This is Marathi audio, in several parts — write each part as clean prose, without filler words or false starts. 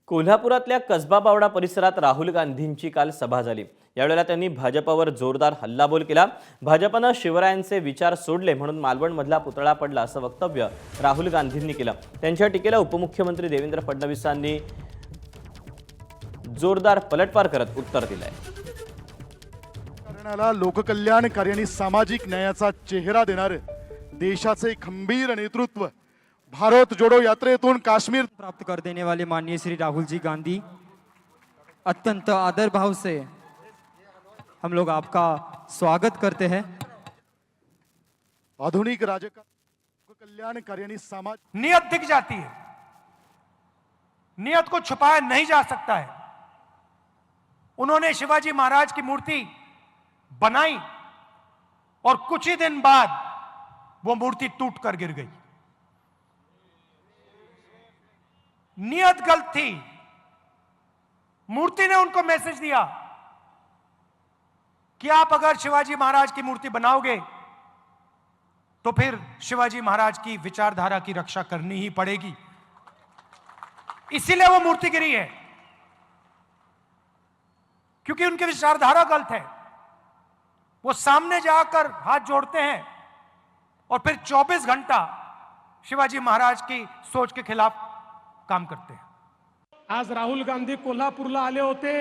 कोल्हापुरातल्या कसबा बावडा परिसरात राहुल गांधींची काल सभा झाली। यावेळेला त्यांनी भाजपवर जोरदार हल्लाबोल केला। भाजपनं शिवरायांचे विचार सोडले म्हणून मालवणमधला पुतळा पडला असं वक्तव्य राहुल गांधींनी केलं। त्यांच्या टीकेला उपमुख्यमंत्री देवेंद्र फडणवीसांनी जोरदार पलटवार करत उत्तर दिलंय। करण्याला लोककल्याणकारी आणि सामाजिक न्यायाचा चेहरा देणारे देशाचे खंबीर नेतृत्व भारत जोड़ो यात्रेतून काश्मीर प्राप्त कर देने वाले माननीय श्री राहुल जी गांधी, अत्यंत आदर भाव से हम लोग आपका स्वागत करते हैं। आधुनिक कल्याणकारी आणि समाज नियत दिख जाती है, नियत को छुपाया नहीं जा सकता है। उन्होंने शिवाजी महाराज की मूर्ति बनाई और कुछ ही दिन बाद वो मूर्ति टूट कर गिर गई। नियत गलत थी। मूर्ति ने उनको मैसेज दिया कि आप अगर शिवाजी महाराज की मूर्ति बनाओगे तो फिर शिवाजी महाराज की विचारधारा की रक्षा करनी ही पड़ेगी। इसीलिए वो मूर्ति गिरी है, क्योंकि उनकी विचारधारा गलत है। वो सामने जाकर हाथ जोड़ते हैं और फिर 24 घंटा शिवाजी महाराज की सोच के खिलाफ काम करते हैं। आज राहुल गांधी कोल्हापूरला आले होते,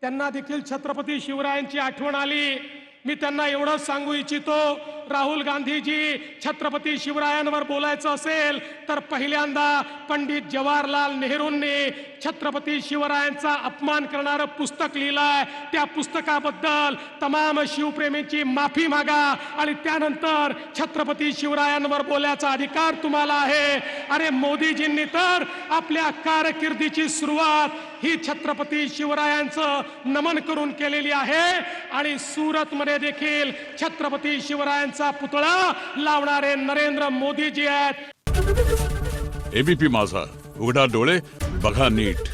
त्यांना देखील छत्रपती शिवरायांची आठवण आली। मी त्यांना एवढं सांगू इच्छितो, राहुल गांधीजी छत्रपती शिवरायांवर बोलायचं असेल तर पहिल्यांदा पंडित जवाहरलाल नेहरूंनी छत्रपती शिवरायांचा अपमान करणारं पुस्तक लिहिलंय। त्या पुस्तकाबद्दल तमाम शिवप्रेमींची माफी मागा आणि त्यानंतर छत्रपती शिवरायांवर बोलायचा अधिकार तुम्हाला आहे। अरे मोदीजींनी तर आपल्या कारकिर्दीची सुरुवात ही छत्रपती शिवरायांचं नमन करून केलेली आहे आणि सूरत मध्ये देखील छत्रपती शिवरायांचा पुतळा लावणारे नरेंद्र मोदीजी आहेत। एबीपी माझा, उघडा डोळे बघा नीट।